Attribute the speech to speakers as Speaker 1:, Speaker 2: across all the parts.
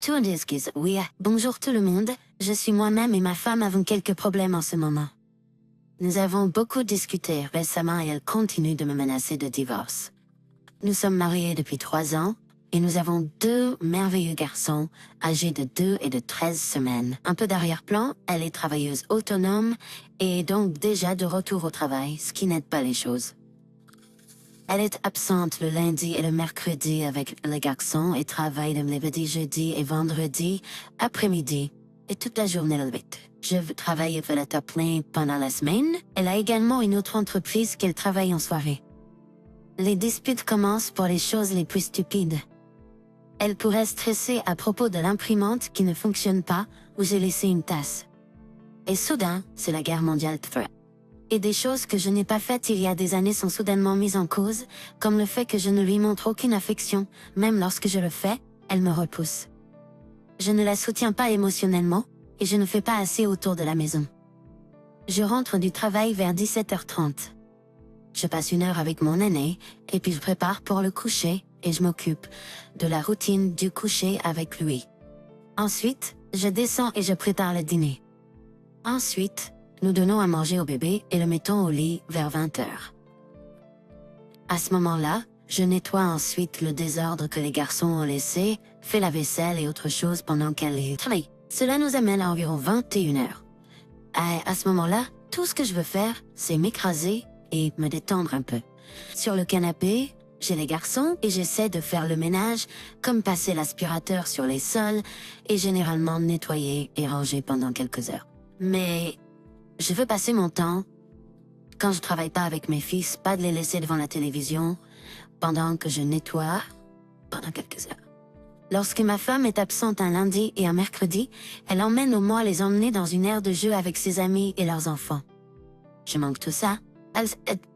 Speaker 1: Tout en disguise, oui. Bonjour tout le monde, je suis moi-même et ma femme avons quelques problèmes en ce moment. Nous avons beaucoup discuté récemment et elle continue de me menacer de divorce. Nous sommes mariés depuis 3 ans et nous avons 2 merveilleux garçons âgés de 2 et de 13 semaines. Un peu d'arrière-plan, elle est travailleuse autonome et donc déjà de retour au travail, ce qui n'aide pas les choses. Elle est absente le lundi et le mercredi avec les garçons et travaille le mercredi, jeudi et vendredi après-midi et toute la journée le week. Je travaille à la temps plein pendant la semaine. Elle a également une autre entreprise qu'elle travaille en soirée. Les disputes commencent pour les choses les plus stupides. Elle pourrait stresser à propos de l'imprimante qui ne fonctionne pas ou j'ai laissé une tasse. Et soudain, c'est la guerre mondiale. Et des choses que je n'ai pas faites il y a des années sont soudainement mises en cause, comme le fait que je ne lui montre aucune affection, même lorsque je le fais, elle me repousse. Je ne la soutiens pas émotionnellement, et je ne fais pas assez autour de la maison. Je rentre du travail vers 17h30. Je passe 1 heure avec mon aîné, et puis je prépare pour le coucher, et je m'occupe de la routine du coucher avec lui. Ensuite, je descends et je prépare le dîner. Ensuite, nous donnons à manger au bébé et le mettons au lit vers 20h. À ce moment-là, je nettoie ensuite le désordre que les garçons ont laissé, fais la vaisselle et autre chose pendant qu'elle travaille. Cela nous amène à environ 21h. À ce moment-là, tout ce que je veux faire, c'est m'écraser et me détendre un peu. Sur le canapé, j'ai les garçons et j'essaie de faire le ménage, comme passer l'aspirateur sur les sols et généralement nettoyer et ranger pendant quelques heures. Mais je veux passer mon temps, quand je travaille pas avec mes fils, pas de les laisser devant la télévision, pendant que je nettoie, pendant quelques heures. Lorsque ma femme est absente un lundi et un mercredi, elle emmène au moins les emmener dans une aire de jeu avec ses amis et leurs enfants. Je manque tout ça. Elle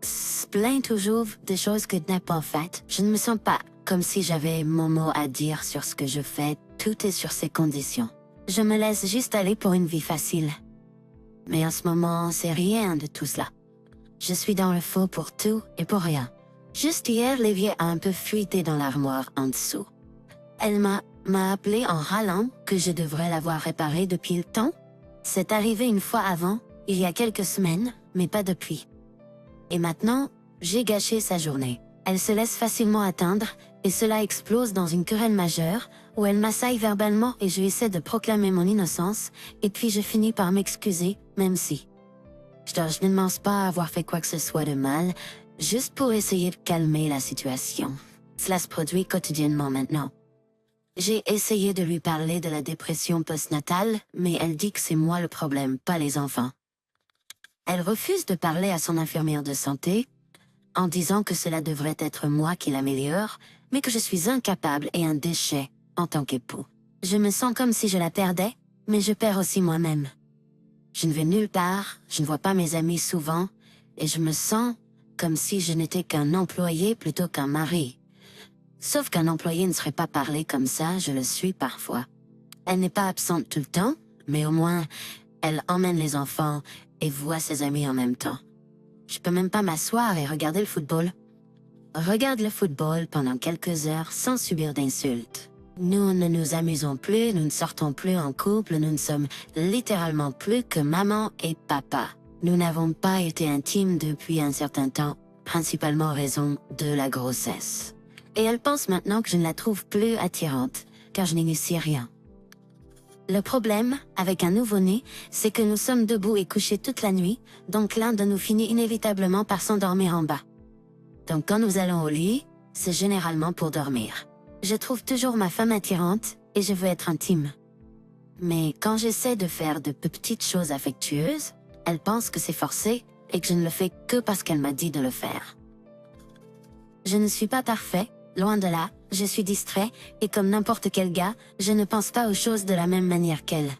Speaker 1: se plaint toujours des choses que je n'ai pas faites. Je ne me sens pas comme si j'avais mon mot à dire sur ce que je fais. Tout est sur ses conditions. Je me laisse juste aller pour une vie facile. Mais en ce moment, c'est rien de tout cela. Je suis dans le faux pour tout et pour rien. Juste hier, l'évier a un peu fuité dans l'armoire en dessous. Elle m'a appelé en râlant que je devrais l'avoir réparé depuis le temps. C'est arrivé une fois avant, il y a quelques semaines, mais pas depuis. Et maintenant, j'ai gâché sa journée. Elle se laisse facilement atteindre, et cela explose dans une querelle majeure, où elle m'assaille verbalement et je essaie de proclamer mon innocence, et puis je finis par m'excuser, même si. Je ne pense pas avoir fait quoi que ce soit de mal, juste pour essayer de calmer la situation. Cela se produit quotidiennement maintenant. J'ai essayé de lui parler de la dépression postnatale, mais elle dit que c'est moi le problème, pas les enfants. Elle refuse de parler à son infirmière de santé, en disant que cela devrait être moi qui l'améliore, mais que je suis incapable et un déchet en tant qu'époux. Je me sens comme si je la perdais, mais je perds aussi moi-même. Je ne vais nulle part, je ne vois pas mes amis souvent, et je me sens comme si je n'étais qu'un employé plutôt qu'un mari. Sauf qu'un employé ne serait pas parlé comme ça, je le suis parfois. Elle n'est pas absente tout le temps, mais au moins, elle emmène les enfants et voit ses amis en même temps. Je peux même pas m'asseoir et regarder le football. Regarde le football pendant quelques heures sans subir d'insultes. Nous ne nous amusons plus, nous ne sortons plus en couple, nous ne sommes littéralement plus que maman et papa. Nous n'avons pas été intimes depuis un certain temps, principalement en raison de la grossesse. Et elle pense maintenant que je ne la trouve plus attirante, car je n'initie rien. Le problème, avec un nouveau-né, c'est que nous sommes debout et couchés toute la nuit, donc l'un de nous finit inévitablement par s'endormir en bas. Donc quand nous allons au lit, c'est généralement pour dormir. Je trouve toujours ma femme attirante, et je veux être intime. Mais quand j'essaie de faire de petites choses affectueuses, elle pense que c'est forcé, et que je ne le fais que parce qu'elle m'a dit de le faire. Je ne suis pas parfait, loin de là, je suis distrait, et comme n'importe quel gars, je ne pense pas aux choses de la même manière qu'elle.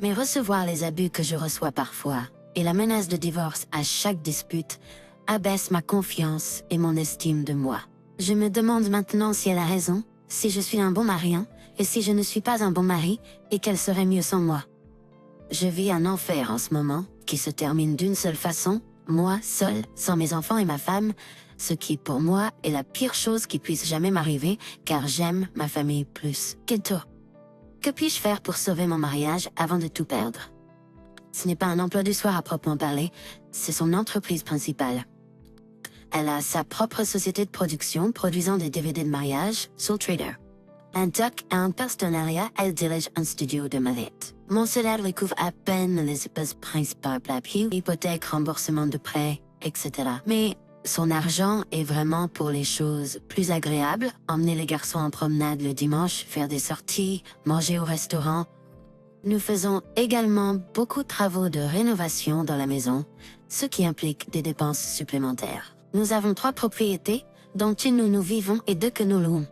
Speaker 1: Mais recevoir les abus que je reçois parfois, et la menace de divorce à chaque dispute, abaisse ma confiance et mon estime de moi. Je me demande maintenant si elle a raison, si je suis un bon mari, et si je ne suis pas un bon mari, et qu'elle serait mieux sans moi. Je vis un enfer en ce moment, qui se termine d'une seule façon, moi, seul, sans mes enfants et ma femme, ce qui pour moi est la pire chose qui puisse jamais m'arriver, car j'aime ma famille plus que tout. Que puis-je faire pour sauver mon mariage avant de tout perdre? Ce n'est pas un emploi du soir à proprement parler, c'est son entreprise principale. Elle a sa propre société de production produisant des DVD de mariage, Soul Trader. Un doc a un partenariat, elle dirige un studio de mallette. Mon salaire recouvre à peine les dépenses principales, hypothèque, remboursement de prêts, etc. Mais son argent est vraiment pour les choses plus agréables, emmener les garçons en promenade le dimanche, faire des sorties, manger au restaurant. Nous faisons également beaucoup de travaux de rénovation dans la maison, ce qui implique des dépenses supplémentaires. Nous avons 3 propriétés, dont une où nous vivons et 2 que nous louons.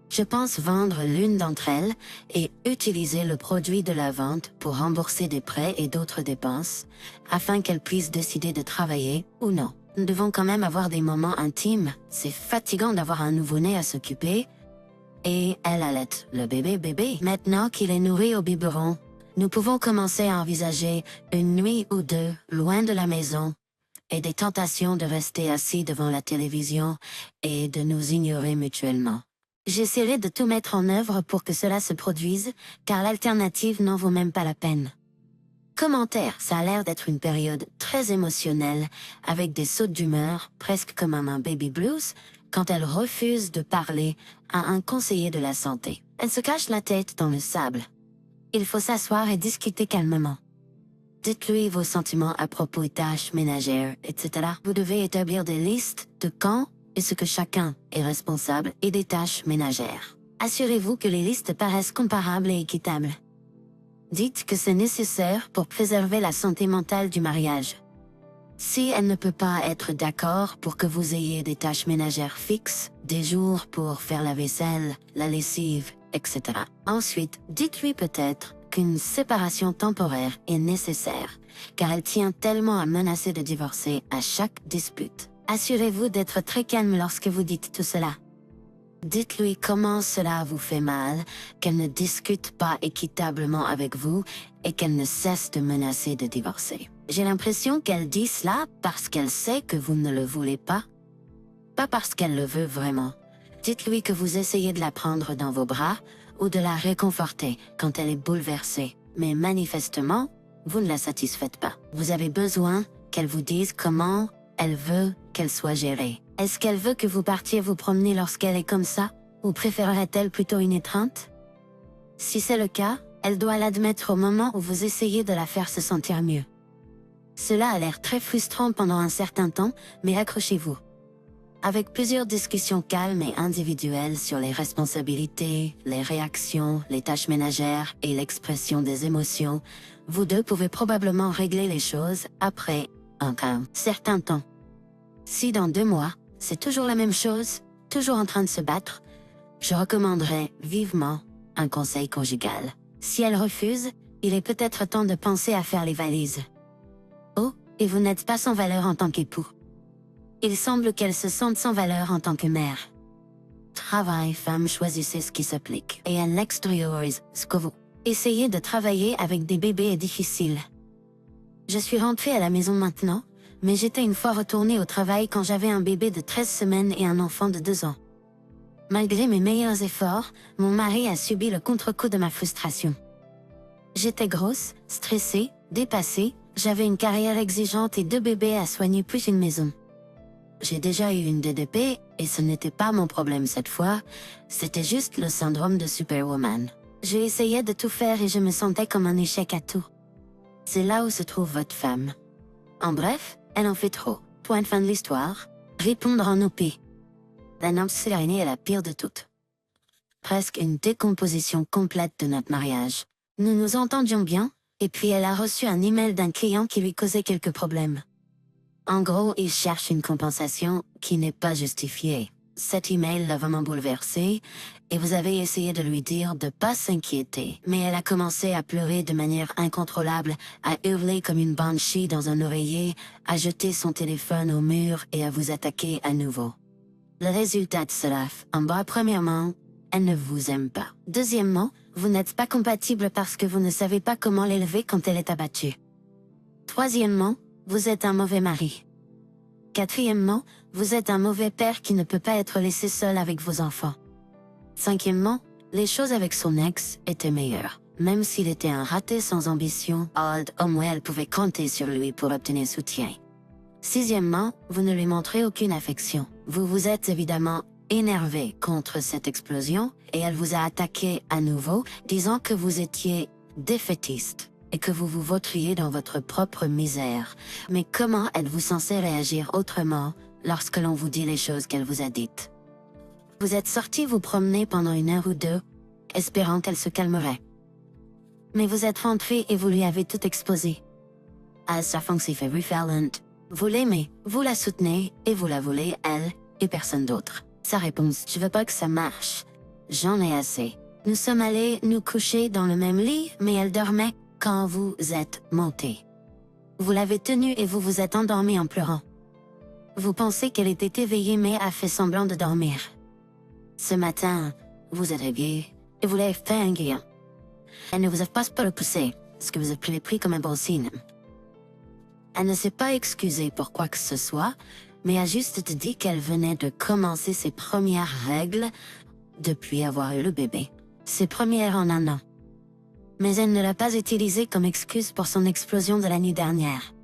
Speaker 1: Je pense vendre l'une d'entre elles et utiliser le produit de la vente pour rembourser des prêts et d'autres dépenses, afin qu'elle puisse décider de travailler ou non. Nous devons quand même avoir des moments intimes, c'est fatigant d'avoir un nouveau-né à s'occuper, et elle allait le bébé. Maintenant qu'il est nourri au biberon, nous pouvons commencer à envisager une nuit ou 2 loin de la maison, et des tentations de rester assis devant la télévision et de nous ignorer mutuellement. J'essaierai de tout mettre en œuvre pour que cela se produise, car l'alternative n'en vaut même pas la peine. Commentaire, ça a l'air d'être une période très émotionnelle, avec des sautes d'humeur, presque comme un baby blues, quand elle refuse de parler à un conseiller de la santé. Elle se cache la tête dans le sable. Il faut s'asseoir et discuter calmement. Dites-lui vos sentiments à propos des tâches ménagères, etc. Vous devez établir des listes de quand et ce que chacun est responsable et des tâches ménagères. Assurez-vous que les listes paraissent comparables et équitables. Dites que c'est nécessaire pour préserver la santé mentale du mariage. Si elle ne peut pas être d'accord pour que vous ayez des tâches ménagères fixes, des jours pour faire la vaisselle, la lessive, etc. Ensuite, dites-lui peut-être qu'une séparation temporaire est nécessaire, car elle tient tellement à menacer de divorcer à chaque dispute. Assurez-vous d'être très calme lorsque vous dites tout cela. Dites-lui comment cela vous fait mal, qu'elle ne discute pas équitablement avec vous et qu'elle ne cesse de menacer de divorcer. J'ai l'impression qu'elle dit cela parce qu'elle sait que vous ne le voulez pas parce qu'elle le veut vraiment. Dites-lui que vous essayez de la prendre dans vos bras ou de la réconforter quand elle est bouleversée, mais manifestement, vous ne la satisfaites pas. Vous avez besoin qu'elle vous dise comment elle veut qu'elle soit gérée. Est-ce qu'elle veut que vous partiez vous promener lorsqu'elle est comme ça, ou préférerait-elle plutôt une étreinte? Si c'est le cas, elle doit l'admettre au moment où vous essayez de la faire se sentir mieux. Cela a l'air très frustrant pendant un certain temps, mais accrochez-vous. Avec plusieurs discussions calmes et individuelles sur les responsabilités, les réactions, les tâches ménagères et l'expression des émotions, vous deux pouvez probablement régler les choses après un certain temps. Si dans 2 mois, c'est toujours la même chose, toujours en train de se battre, je recommanderais vivement un conseil conjugal. Si elle refuse, il est peut-être temps de penser à faire les valises. Oh, et vous n'êtes pas sans valeur en tant qu'époux. Il semble qu'elle se sente sans valeur en tant que mère. Travail, femme, choisissez ce qui s'applique. Et elle extériorise ce que vous. Essayer de travailler avec des bébés est difficile. Je suis rentrée à la maison maintenant, mais j'étais une fois retournée au travail quand j'avais un bébé de 13 semaines et un enfant de 2 ans. Malgré mes meilleurs efforts, mon mari a subi le contre-coup de ma frustration. J'étais grosse, stressée, dépassée, j'avais une carrière exigeante et 2 bébés à soigner plus une maison. J'ai déjà eu une DDP et ce n'était pas mon problème cette fois, c'était juste le syndrome de Superwoman. J'ai essayé de tout faire et je me sentais comme un échec à tout. C'est là où se trouve votre femme. En bref, elle en fait trop. Point fin de l'histoire. Répondre en OP. La Nancy est la pire de toutes. Presque une décomposition complète de notre mariage. Nous nous entendions bien, et puis elle a reçu un email d'un client qui lui causait quelques problèmes. En gros, il cherche une compensation qui n'est pas justifiée. Cet email l'a vraiment bouleversée, et vous avez essayé de lui dire de pas s'inquiéter. Mais elle a commencé à pleurer de manière incontrôlable, à hurler comme une banshee dans un oreiller, à jeter son téléphone au mur et à vous attaquer à nouveau. Le résultat de cela, en bas, premièrement, elle ne vous aime pas. Deuxièmement, vous n'êtes pas compatible parce que vous ne savez pas comment l'élever quand elle est abattue. Troisièmement, vous êtes un mauvais mari. Quatrièmement, vous êtes un mauvais père qui ne peut pas être laissé seul avec vos enfants. Cinquièmement, Les choses avec son ex étaient meilleures. Même s'il était un raté sans ambition, au moins elle pouvait compter sur lui pour obtenir soutien. Sixièmement, vous ne lui montrez aucune affection. Vous vous êtes évidemment énervé contre cette explosion et elle vous a attaqué à nouveau, disant que vous étiez défaitiste et que vous vous vautriez dans votre propre misère. Mais comment êtes-vous censé réagir autrement lorsque l'on vous dit les choses qu'elle vous a dites? Vous êtes sorti vous promener pendant 1 heure ou 2, espérant qu'elle se calmerait. Mais vous êtes rentré et vous lui avez tout exposé. Sa fonction fait repellent. Vous l'aimez, vous la soutenez et vous la voulez, elle, et personne d'autre. Sa réponse, je veux pas que ça marche. J'en ai assez. Nous sommes allés nous coucher dans le même lit, mais elle dormait quand vous êtes monté. Vous l'avez tenue et vous vous êtes endormi en pleurant. Vous pensez qu'elle était éveillée mais a fait semblant de dormir. Ce matin, vous êtes réveillé et vous l'avez fait un guillon. Elle ne vous a pas repoussé, ce que vous avez pris comme un bon signe. Elle ne s'est pas excusée pour quoi que ce soit, mais a juste dit qu'elle venait de commencer ses premières règles depuis avoir eu le bébé. Ses premières en 1 an. Mais elle ne l'a pas utilisée comme excuse pour son explosion de la nuit dernière.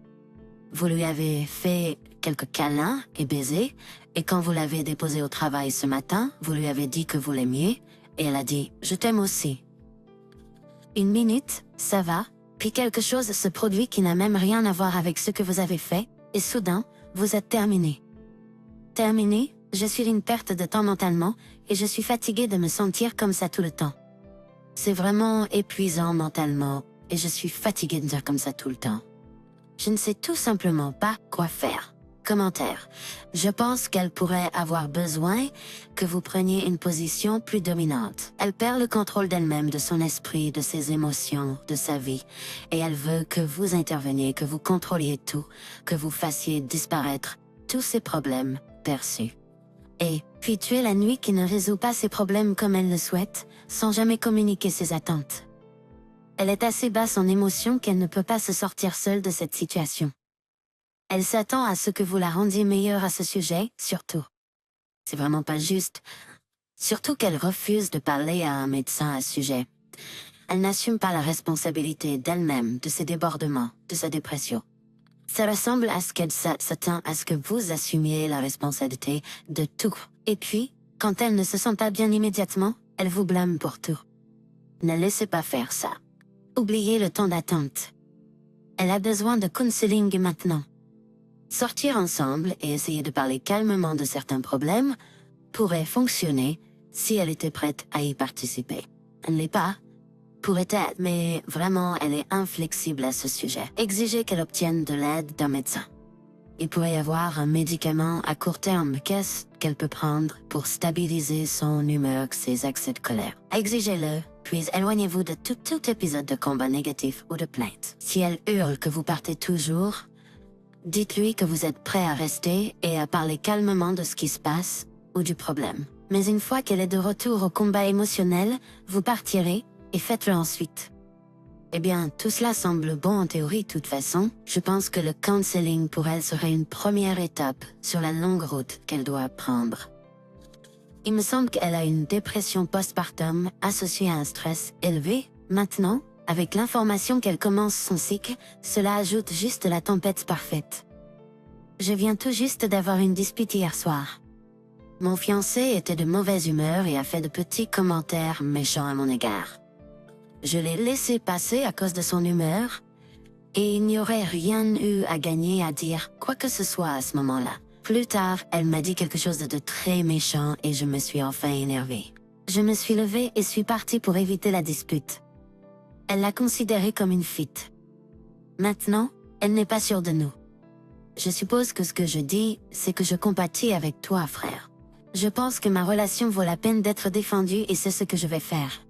Speaker 1: Vous lui avez fait quelques câlins et baisers, et quand vous l'avez déposée au travail ce matin, vous lui avez dit que vous l'aimiez, et elle a dit « Je t'aime aussi ». 1 minute, ça va, puis quelque chose se produit qui n'a même rien à voir avec ce que vous avez fait, et soudain, vous êtes terminé. Terminé, je suis une perte de temps mentalement, et je suis fatiguée de me sentir comme ça tout le temps. C'est vraiment épuisant mentalement, et je suis fatiguée de dire comme ça tout le temps. Je ne sais tout simplement pas quoi faire. Commentaire. Je pense qu'elle pourrait avoir besoin que vous preniez une position plus dominante. Elle perd le contrôle d'elle-même, de son esprit, de ses émotions, de sa vie. Et elle veut que vous interveniez, que vous contrôliez tout, que vous fassiez disparaître tous ses problèmes perçus. Et puis tuer la nuit qui ne résout pas ses problèmes comme elle le souhaite, sans jamais communiquer ses attentes. Elle est assez basse en émotion qu'elle ne peut pas se sortir seule de cette situation. Elle s'attend à ce que vous la rendiez meilleure à ce sujet, surtout. C'est vraiment pas juste. Surtout qu'elle refuse de parler à un médecin à ce sujet. Elle n'assume pas la responsabilité d'elle-même, de ses débordements, de sa dépression. Ça ressemble à ce qu'elle s'attend à ce que vous assumiez la responsabilité de tout. Et puis, quand elle ne se sent pas bien immédiatement, elle vous blâme pour tout. Ne laissez pas faire ça. Oubliez le temps d'attente. Elle a besoin de counseling maintenant. Sortir ensemble et essayer de parler calmement de certains problèmes pourrait fonctionner si elle était prête à y participer. Elle ne l'est pas. Pourrait-être, mais vraiment, elle est inflexible à ce sujet. Exigez qu'elle obtienne de l'aide d'un médecin. Il pourrait y avoir un médicament à court terme qu'elle peut prendre pour stabiliser son humeur, ses accès de colère. Exigez-le, puis éloignez-vous de tout épisode de combat négatif ou de plainte. Si elle hurle que vous partez toujours, dites-lui que vous êtes prêt à rester et à parler calmement de ce qui se passe ou du problème. Mais une fois qu'elle est de retour au combat émotionnel, vous partirez et faites-le ensuite. Eh bien, tout cela semble bon en théorie de toute façon. Je pense que le counseling pour elle serait une première étape sur la longue route qu'elle doit prendre. Il me semble qu'elle a une dépression postpartum associée à un stress élevé. Maintenant, avec l'information qu'elle commence son cycle, cela ajoute juste la tempête parfaite. Je viens tout juste d'avoir une dispute hier soir. Mon fiancé était de mauvaise humeur et a fait de petits commentaires méchants à mon égard. Je l'ai laissé passer à cause de son humeur, et il n'y aurait rien eu à gagner à dire quoi que ce soit à ce moment-là. Plus tard, elle m'a dit quelque chose de très méchant et je me suis enfin énervée. Je me suis levée et suis partie pour éviter la dispute. Elle l'a considérée comme une fuite. Maintenant, elle n'est pas sûre de nous. Je suppose que ce que je dis, c'est que je compatis avec toi, frère. Je pense que ma relation vaut la peine d'être défendue et c'est ce que je vais faire.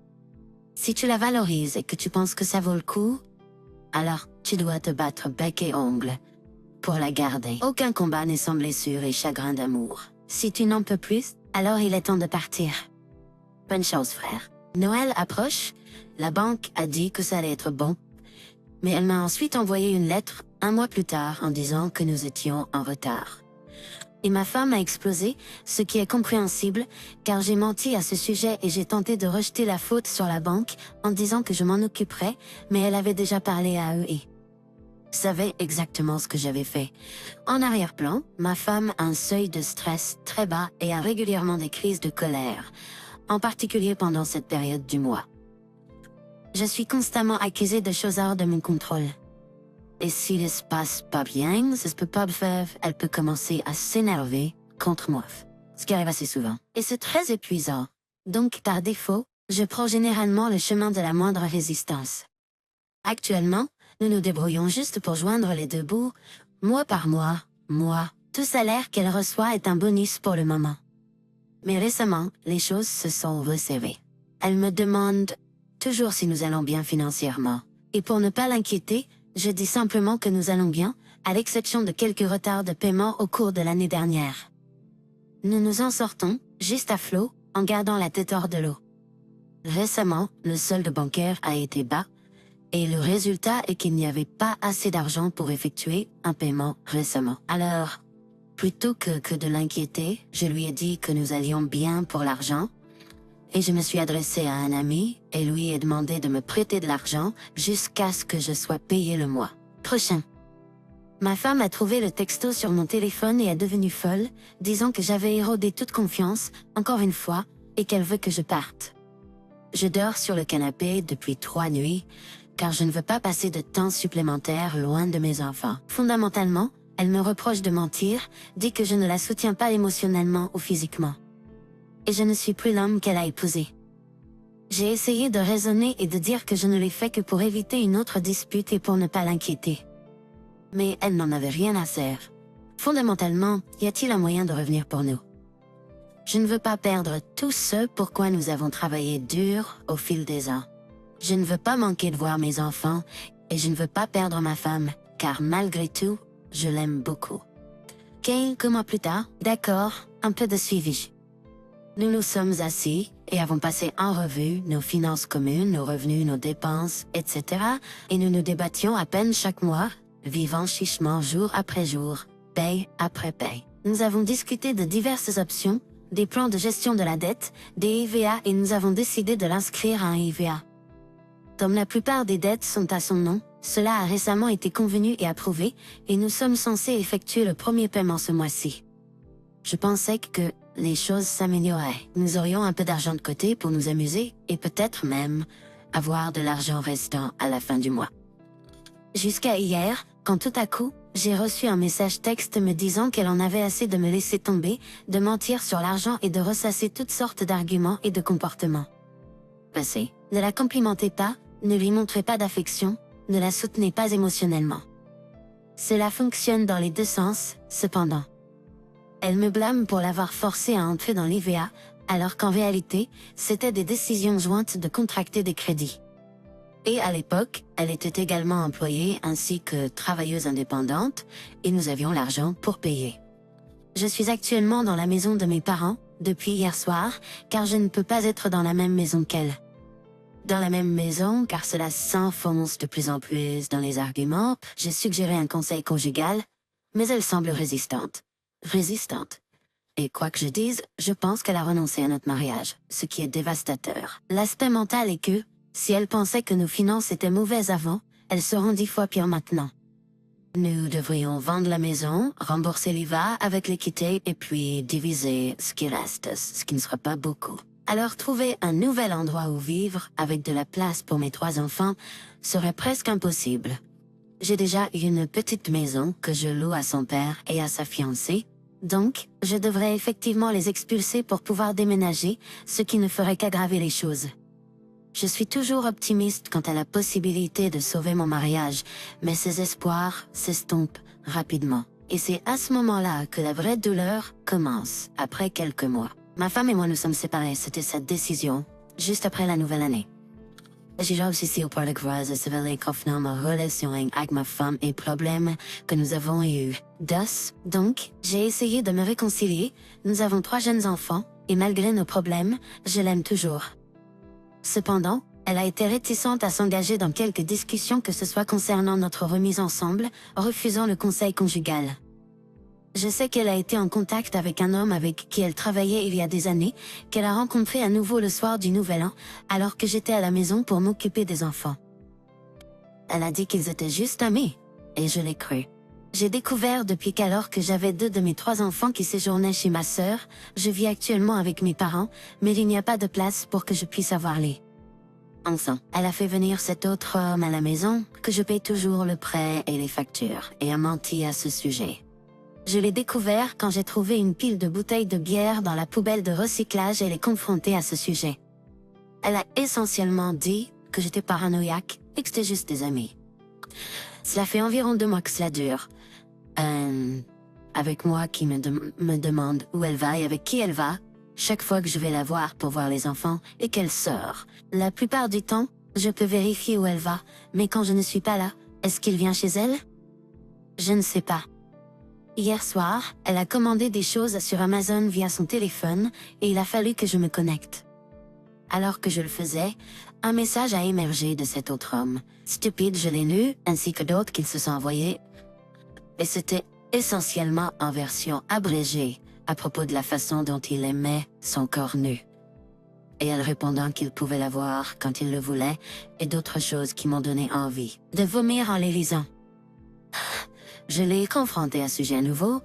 Speaker 1: Si tu la valorises et que tu penses que ça vaut le coup, alors tu dois te battre bec et ongle pour la garder. Aucun combat n'est sans blessure et chagrin d'amour. Si tu n'en peux plus, alors il est temps de partir. Bonne chance, frère. Noël approche, la banque a dit que ça allait être bon, mais elle m'a ensuite envoyé une lettre 1 mois plus tard en disant que nous étions en retard. Et ma femme a explosé, ce qui est compréhensible, car j'ai menti à ce sujet et j'ai tenté de rejeter la faute sur la banque en disant que je m'en occuperais, mais elle avait déjà parlé à eux et savait exactement ce que j'avais fait. En arrière-plan, ma femme a un seuil de stress très bas et a régulièrement des crises de colère, en particulier pendant cette période du mois. Je suis constamment accusée de choses hors de mon contrôle. Et s'il se passe pas bien, ça se peut pas faire, elle peut commencer à s'énerver contre moi. Ce qui arrive assez souvent. Et c'est très épuisant. Donc, par défaut, je prends généralement le chemin de la moindre résistance. Actuellement, nous nous débrouillons juste pour joindre les deux bouts, mois par mois, tout salaire qu'elle reçoit est un bonus pour le moment. Mais récemment, les choses se sont resserrées. Elle me demande toujours si nous allons bien financièrement. Et pour ne pas l'inquiéter, je dis simplement que nous allons bien, à l'exception de quelques retards de paiement au cours de l'année dernière. Nous nous en sortons, juste à flot, en gardant la tête hors de l'eau. Récemment, le solde bancaire a été bas, et le résultat est qu'il n'y avait pas assez d'argent pour effectuer un paiement récemment. Alors, plutôt que de l'inquiéter, je lui ai dit que nous allions bien pour l'argent, et je me suis adressée à un ami et lui ai demandé de me prêter de l'argent jusqu'à ce que je sois payé le mois prochain. Ma femme a trouvé le texto sur mon téléphone et est devenue folle, disant que j'avais érodé toute confiance, encore une fois, et qu'elle veut que je parte. Je dors sur le canapé depuis 3 nuits, car je ne veux pas passer de temps supplémentaire loin de mes enfants. Fondamentalement, elle me reproche de mentir, dit que je ne la soutiens pas émotionnellement ou physiquement. Et je ne suis plus l'homme qu'elle a épousé. J'ai essayé de raisonner et de dire que je ne l'ai fait que pour éviter une autre dispute et pour ne pas l'inquiéter. Mais elle n'en avait rien à faire. Fondamentalement, y a-t-il un moyen de revenir pour nous? Je ne veux pas perdre tout ce pourquoi nous avons travaillé dur au fil des ans. Je ne veux pas manquer de voir mes enfants et je ne veux pas perdre ma femme, car malgré tout, je l'aime beaucoup. Quelques mois plus tard, d'accord, un peu de suivi. Nous nous sommes assis et avons passé en revue nos finances communes, nos revenus, nos dépenses, etc. Et nous nous débattions à peine chaque mois, vivant chichement jour après jour, paye après paye. Nous avons discuté de diverses options, des plans de gestion de la dette, des IVA et nous avons décidé de l'inscrire à un IVA. Comme la plupart des dettes sont à son nom, cela a récemment été convenu et approuvé et nous sommes censés effectuer le premier paiement ce mois-ci. Je pensais que les choses s'amélioraient. Nous aurions un peu d'argent de côté pour nous amuser et peut-être même avoir de l'argent restant à la fin du mois. Jusqu'à hier, quand tout à coup, j'ai reçu un message texte me disant qu'elle en avait assez de me laisser tomber, de mentir sur l'argent et de ressasser toutes sortes d'arguments et de comportements. Passé. Ne la complimentez pas, ne lui montrez pas d'affection, ne la soutenez pas émotionnellement. Cela fonctionne dans les deux sens, cependant. Elle me blâme pour l'avoir forcée à entrer dans l'IVA, alors qu'en réalité, c'était des décisions jointes de contracter des crédits. Et à l'époque, elle était également employée ainsi que travailleuse indépendante, et nous avions l'argent pour payer. Je suis actuellement dans la maison de mes parents, depuis hier soir, car je ne peux pas être dans la même maison qu'elle. Dans la même maison, car cela s'enfonce de plus en plus dans les arguments, j'ai suggéré un conseil conjugal, mais elle semble résistante. Et quoi que je dise, je pense qu'elle a renoncé à notre mariage, ce qui est dévastateur. L'aspect mental est que, si elle pensait que nos finances étaient mauvaises avant, elles seront 10 fois pires maintenant. Nous devrions vendre la maison, rembourser l'IVA avec l'équité et puis diviser ce qui reste, ce qui ne sera pas beaucoup. Alors trouver un nouvel endroit où vivre, avec de la place pour mes 3 enfants, serait presque impossible. J'ai déjà une petite maison que je loue à son père et à sa fiancée, donc je devrais effectivement les expulser pour pouvoir déménager, ce qui ne ferait qu'aggraver les choses. Je suis toujours optimiste quant à la possibilité de sauver mon mariage, mais ces espoirs s'estompent rapidement. Et c'est à ce moment-là que la vraie douleur commence, après quelques mois. Ma femme et moi nous sommes séparés, c'était cette décision, juste après la nouvelle année. J'ai aussi au Portugal de sévère conflit ma relation avec ma femme et problèmes que nous avons eu. Donc, j'ai essayé de me réconcilier, nous avons 3 jeunes enfants, et malgré nos problèmes, je l'aime toujours. Cependant, elle a été réticente à s'engager dans quelques discussions que ce soit concernant notre remise ensemble, refusant le conseil conjugal. Je sais qu'elle a été en contact avec un homme avec qui elle travaillait il y a des années, qu'elle a rencontré à nouveau le soir du Nouvel An, alors que j'étais à la maison pour m'occuper des enfants. Elle a dit qu'ils étaient juste amis, et je l'ai cru. J'ai découvert depuis qu'alors que j'avais 2 de mes 3 enfants qui séjournaient chez ma sœur, je vis actuellement avec mes parents, mais il n'y a pas de place pour que je puisse avoir les enfants. Elle a fait venir cet autre homme à la maison, que je paye toujours le prêt et les factures, et a menti à ce sujet. Je l'ai découvert quand j'ai trouvé une pile de bouteilles de bière dans la poubelle de recyclage et l'ai confrontée à ce sujet. Elle a essentiellement dit que j'étais paranoïaque et que c'était juste des amis. Cela fait environ 2 mois que cela dure. Avec moi qui me demande où elle va et avec qui elle va, chaque fois que je vais la voir pour voir les enfants et qu'elle sort. La plupart du temps, je peux vérifier où elle va, mais quand je ne suis pas là, est-ce qu'il vient chez elle? Je ne sais pas. Hier soir, elle a commandé des choses sur Amazon via son téléphone et il a fallu que je me connecte. Alors que je le faisais, un message a émergé de cet autre homme. Stupide, je l'ai lu, ainsi que d'autres qu'il se sont envoyés. Et c'était essentiellement en version abrégée, à propos de la façon dont il aimait son corps nu. Et elle répondant qu'il pouvait l'avoir quand il le voulait, et d'autres choses qui m'ont donné envie de vomir en les lisant. Je l'ai confrontée à ce sujet nouveau,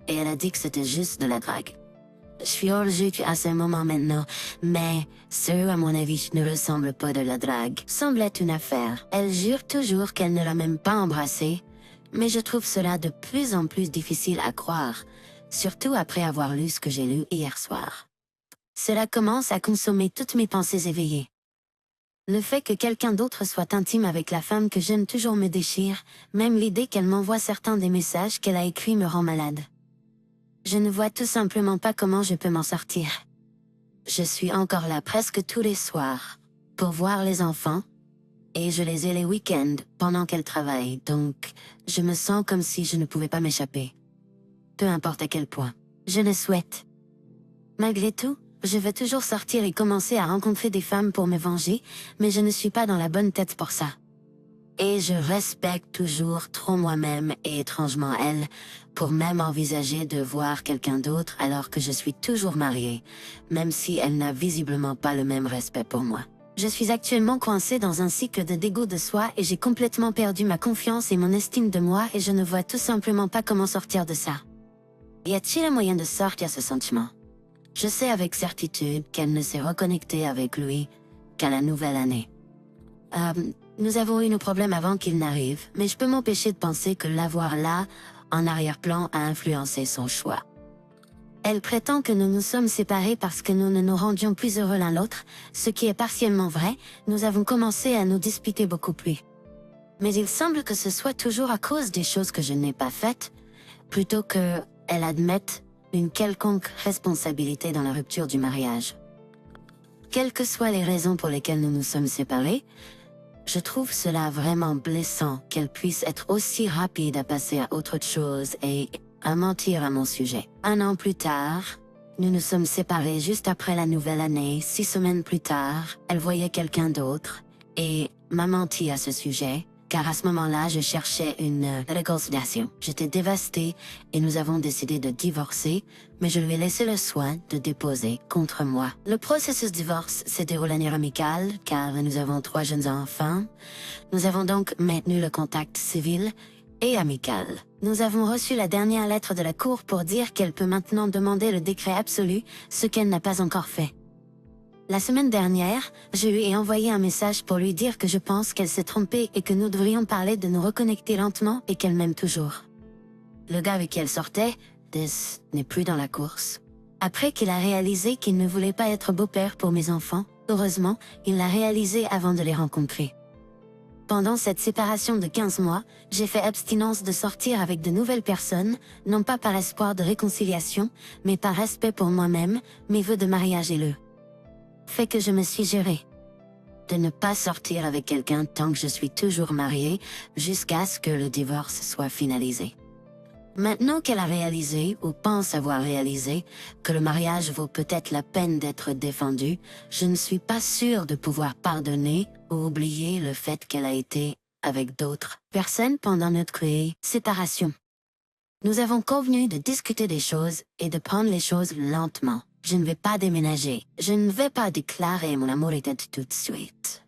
Speaker 1: et elle a dit que c'était juste de la drague. Je suis hors jeu à ce moment maintenant, mais ce, à mon avis, ne ressemble pas de la drague. Semble être une affaire. Elle jure toujours qu'elle ne l'a même pas embrassé, mais je trouve cela de plus en plus difficile à croire, surtout après avoir lu ce que j'ai lu hier soir. Cela commence à consommer toutes mes pensées éveillées. Le fait que quelqu'un d'autre soit intime avec la femme que j'aime toujours me déchire, même l'idée qu'elle m'envoie certains des messages qu'elle a écrits me rend malade. Je ne vois tout simplement pas comment je peux m'en sortir. Je suis encore là presque tous les soirs, pour voir les enfants, et je les ai les week-ends pendant qu'elle travaille, donc je me sens comme si je ne pouvais pas m'échapper. Peu importe à quel point. Je le souhaite. Malgré tout, je veux toujours sortir et commencer à rencontrer des femmes pour me venger, mais je ne suis pas dans la bonne tête pour ça. Et je respecte toujours trop moi-même et étrangement elle, pour même envisager de voir quelqu'un d'autre alors que je suis toujours mariée, même si elle n'a visiblement pas le même respect pour moi. Je suis actuellement coincée dans un cycle de dégoût de soi et j'ai complètement perdu ma confiance et mon estime de moi et je ne vois tout simplement pas comment sortir de ça. Y a-t-il un moyen de sortir ce sentiment? Je sais avec certitude qu'elle ne s'est reconnectée avec lui qu'à la nouvelle année. Nous avons eu nos problèmes avant qu'il n'arrive, mais je peux m'empêcher de penser que l'avoir là, en arrière-plan, a influencé son choix. Elle prétend que nous nous sommes séparés parce que nous ne nous rendions plus heureux l'un l'autre, ce qui est partiellement vrai, nous avons commencé à nous disputer beaucoup plus. Mais il semble que ce soit toujours à cause des choses que je n'ai pas faites, plutôt que elle admette une quelconque responsabilité dans la rupture du mariage. Quelles que soient les raisons pour lesquelles nous nous sommes séparés, je trouve cela vraiment blessant qu'elle puisse être aussi rapide à passer à autre chose et à mentir à mon sujet. 1 an plus tard, nous nous sommes séparés juste après la nouvelle année. 6 semaines plus tard, elle voyait quelqu'un d'autre et m'a menti à ce sujet, car à ce moment-là, je cherchais une réconciliation. J'étais dévastée et nous avons décidé de divorcer, mais je lui ai laissé le soin de déposer contre moi. Le processus de divorce s'est déroulé en manière amicale, car nous avons 3 jeunes enfants. Nous avons donc maintenu le contact civil et amical. Nous avons reçu la dernière lettre de la Cour pour dire qu'elle peut maintenant demander le décret absolu, ce qu'elle n'a pas encore fait. La semaine dernière, je lui ai envoyé un message pour lui dire que je pense qu'elle s'est trompée et que nous devrions parler de nous reconnecter lentement et qu'elle m'aime toujours. Le gars avec qui elle sortait, Des, n'est plus dans la course. Après qu'il a réalisé qu'il ne voulait pas être beau-père pour mes enfants, heureusement, il l'a réalisé avant de les rencontrer. Pendant cette séparation de 15 mois, j'ai fait abstinence de sortir avec de nouvelles personnes, non pas par espoir de réconciliation, mais par respect pour moi-même, mes vœux de mariage et le fait que je me suis juré de ne pas sortir avec quelqu'un tant que je suis toujours mariée, jusqu'à ce que le divorce soit finalisé. Maintenant qu'elle a réalisé, ou pense avoir réalisé, que le mariage vaut peut-être la peine d'être défendu, je ne suis pas sûre de pouvoir pardonner ou oublier le fait qu'elle a été avec d'autres personnes pendant notre séparation. Nous avons convenu de discuter des choses et de prendre les choses lentement. Je ne vais pas déménager. Je ne vais pas déclarer mon amour tout de suite.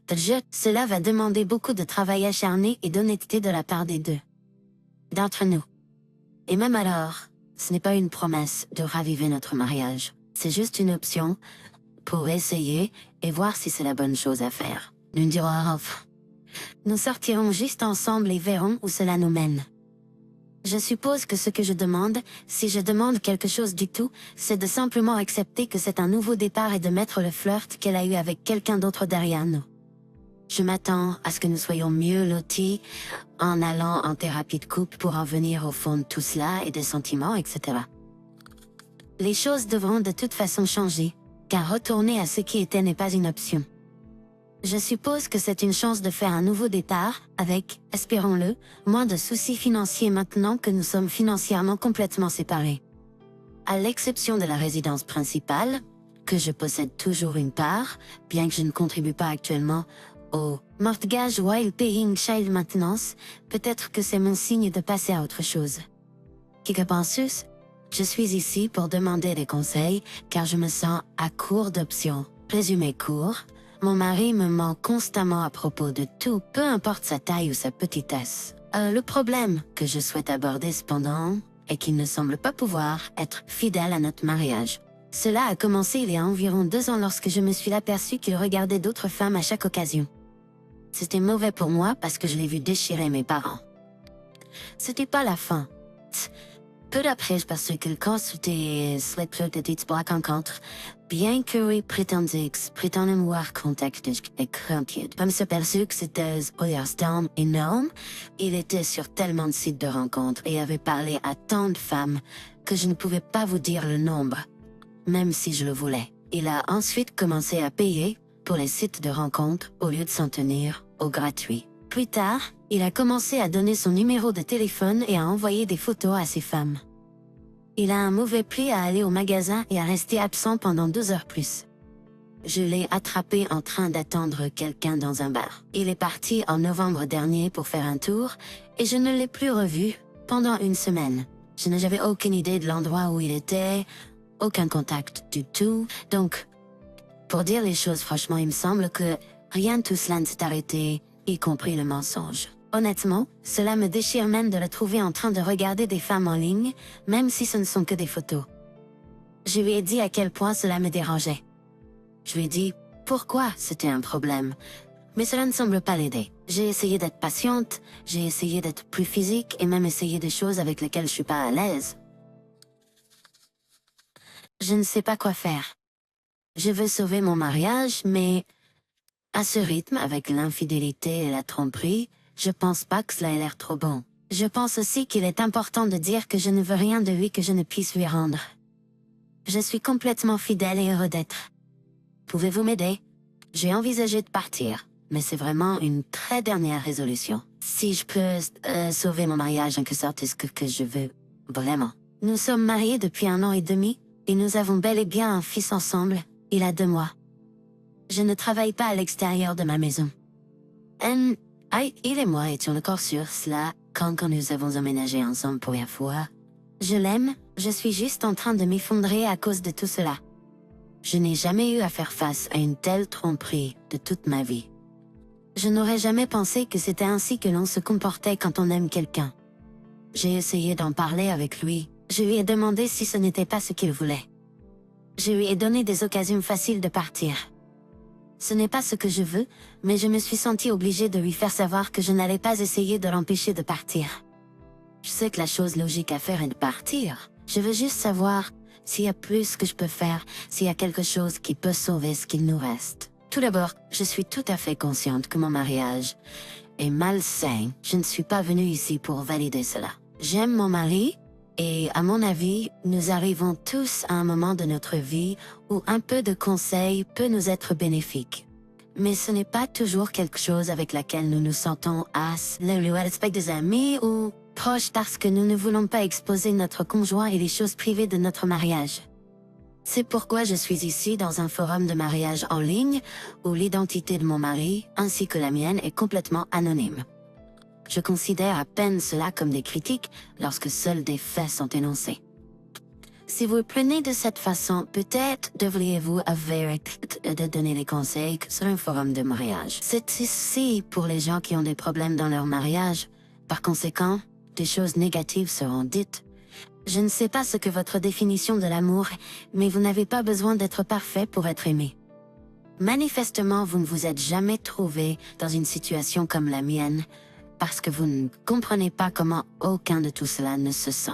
Speaker 1: Cela va demander beaucoup de travail acharné et d'honnêteté de la part des deux d'entre nous. Et même alors, ce n'est pas une promesse de raviver notre mariage. C'est juste une option pour essayer et voir si c'est la bonne chose à faire. Nous dirons off. Nous sortirons juste ensemble et verrons où cela nous mène. Je suppose que ce que je demande, si je demande quelque chose du tout, c'est de simplement accepter que c'est un nouveau départ et de mettre le flirt qu'elle a eu avec quelqu'un d'autre derrière nous. Je m'attends à ce que nous soyons mieux lotis en allant en thérapie de couple pour en venir au fond de tout cela et des sentiments, etc. Les choses devront de toute façon changer, car retourner à ce qui était n'est pas une option. Je suppose que c'est une chance de faire un nouveau départ, avec, espérons-le, moins de soucis financiers maintenant que nous sommes financièrement complètement séparés. À l'exception de la résidence principale, que je possède toujours une part, bien que je ne contribue pas actuellement au mortgage while paying child maintenance, peut-être que c'est mon signe de passer à autre chose. Que penses-tu? Je suis ici pour demander des conseils, car je me sens à court d'options. Résumé court, mon mari me ment constamment à propos de tout, peu importe sa taille ou sa petitesse. Le problème que je souhaite aborder cependant est qu'il ne semble pas pouvoir être fidèle à notre mariage. Cela a commencé il y a environ 2 ans lorsque je me suis aperçu qu'il regardait d'autres femmes à chaque occasion. C'était mauvais pour moi parce que je l'ai vu déchirer mes parents. C'était pas la fin. Peu après, parce que quand c'était petite black rencontre, bien que oui, prétendait voir contact et craintif. Comme se perçu que c'était un énorme, il était sur tellement de sites de rencontres et avait parlé à tant de femmes que je ne pouvais pas vous dire le nombre, même si je le voulais. Il a ensuite commencé à payer pour les sites de rencontres au lieu de s'en tenir au gratuit. Plus tard, il a commencé à donner son numéro de téléphone et à envoyer des photos à ses femmes. Il a un mauvais pli à aller au magasin et à rester absent pendant 2 heures plus. Je l'ai attrapé en train d'attendre quelqu'un dans un bar. Il est parti en novembre dernier pour faire un tour et je ne l'ai plus revu pendant 1 semaine. Je n'avais aucune idée de l'endroit où il était, aucun contact du tout, donc, pour dire les choses franchement, il me semble que rien de tout cela ne s'est arrêté, y compris le mensonge. Honnêtement, cela me déchire même de le trouver en train de regarder des femmes en ligne, même si ce ne sont que des photos. Je lui ai dit à quel point cela me dérangeait. Je lui ai dit pourquoi c'était un problème, mais cela ne semble pas l'aider. J'ai essayé d'être patiente, j'ai essayé d'être plus physique et même essayé des choses avec lesquelles je suis pas à l'aise. Je ne sais pas quoi faire. Je veux sauver mon mariage, mais à ce rythme, avec l'infidélité et la tromperie, je pense pas que cela ait l'air trop bon. Je pense aussi qu'il est important de dire que je ne veux rien de lui que je ne puisse lui rendre. Je suis complètement fidèle et heureux d'être. Pouvez-vous m'aider? J'ai envisagé de partir, mais c'est vraiment une très dernière résolution. Si je peux sauver mon mariage en quelque sorte, c'est ce que je veux, vraiment. Nous sommes mariés depuis 1 an et demi, et nous avons bel et bien un fils ensemble, il a 2 mois. Je ne travaille pas à l'extérieur de ma maison. Il et moi étions encore sur cela quand nous avons emménagé ensemble pour la fois. Je l'aime, je suis juste en train de m'effondrer à cause de tout cela. Je n'ai jamais eu à faire face à une telle tromperie de toute ma vie. Je n'aurais jamais pensé que c'était ainsi que l'on se comportait quand on aime quelqu'un. J'ai essayé d'en parler avec lui, je lui ai demandé si ce n'était pas ce qu'il voulait. Je lui ai donné des occasions faciles de partir. Ce n'est pas ce que je veux, mais je me suis sentie obligée de lui faire savoir que je n'allais pas essayer de l'empêcher de partir. Je sais que la chose logique à faire est de partir. Je veux juste savoir s'il y a plus que je peux faire, s'il y a quelque chose qui peut sauver ce qu'il nous reste. Tout d'abord, je suis tout à fait consciente que mon mariage est malsain. Je ne suis pas venue ici pour valider cela. J'aime mon mari, et à mon avis, nous arrivons tous à un moment de notre vie où un peu de conseil peut nous être bénéfique. Mais ce n'est pas toujours quelque chose avec laquelle nous nous sentons le respect des amis ou proches parce que nous ne voulons pas exposer notre conjoint et les choses privées de notre mariage. C'est pourquoi je suis ici dans un forum de mariage en ligne où l'identité de mon mari ainsi que la mienne est complètement anonyme. Je considère à peine cela comme des critiques lorsque seuls des faits sont énoncés. Si vous le prenez de cette façon, peut-être devriez-vous avoir de donner des conseils sur un forum de mariage. C'est ici pour les gens qui ont des problèmes dans leur mariage. Par conséquent, des choses négatives seront dites. Je ne sais pas ce que votre définition de l'amour est, mais vous n'avez pas besoin d'être parfait pour être aimé. Manifestement, vous ne vous êtes jamais trouvé dans une situation comme la mienne, parce que vous ne comprenez pas comment aucun de tout cela ne se sent.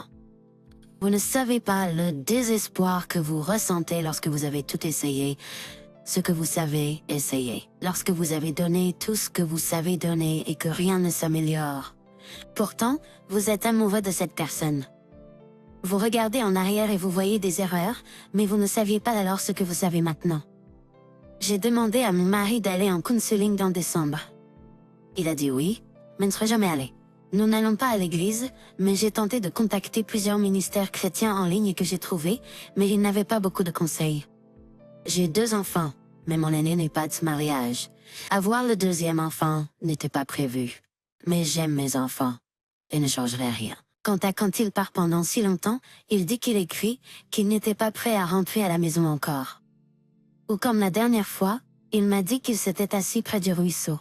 Speaker 1: Vous ne savez pas le désespoir que vous ressentez lorsque vous avez tout essayé, ce que vous savez essayer, lorsque vous avez donné tout ce que vous savez donner et que rien ne s'améliore. Pourtant, vous êtes amoureux de cette personne. Vous regardez en arrière et vous voyez des erreurs, mais vous ne saviez pas alors ce que vous savez maintenant. J'ai demandé à mon mari d'aller en counseling dans décembre. Il a dit oui, mais ne serait jamais allé. Nous n'allons pas à l'église, mais j'ai tenté de contacter plusieurs ministères chrétiens en ligne que j'ai trouvés, mais ils n'avaient pas beaucoup de conseils. J'ai 2 enfants, mais mon aîné n'est pas de mariage. Avoir le 2e enfant n'était pas prévu. Mais j'aime mes enfants, et ne changerai rien. Quant à quand il part pendant si longtemps, il dit qu'il écrit, qu'il n'était pas prêt à rentrer à la maison encore. Ou comme la dernière fois, il m'a dit qu'il s'était assis près du ruisseau.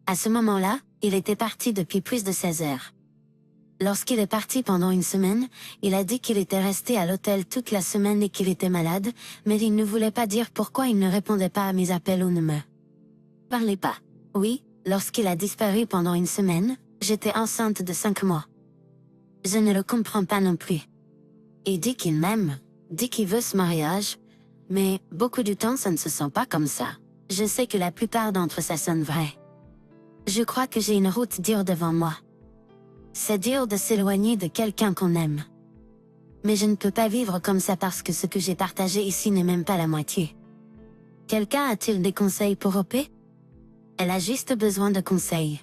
Speaker 1: À ce moment-là, il était parti depuis plus de 16 heures. Lorsqu'il est parti pendant une semaine, il a dit qu'il était resté à l'hôtel toute la semaine et qu'il était malade, mais il ne voulait pas dire pourquoi il ne répondait pas à mes appels ou ne me parlait pas. Oui, lorsqu'il a disparu pendant une semaine, j'étais enceinte de 5 mois. Je ne le comprends pas non plus. Il dit qu'il m'aime, dit qu'il veut ce mariage, mais beaucoup du temps ça ne se sent pas comme ça. Je sais que la plupart d'entre ça sonne vrai. Je crois que j'ai une route dure devant moi. C'est dur de s'éloigner de quelqu'un qu'on aime. Mais je ne peux pas vivre comme ça parce que ce que j'ai partagé ici n'est même pas la moitié. Quelqu'un a-t-il des conseils pour OP? Elle a juste besoin de conseils.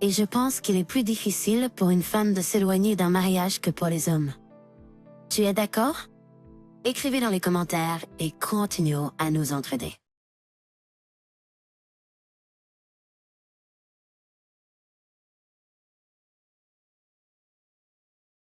Speaker 1: Et je pense qu'il est plus difficile pour une femme de s'éloigner d'un mariage que pour les hommes. Tu es d'accord? Écrivez dans les commentaires et continuons à nous entraider.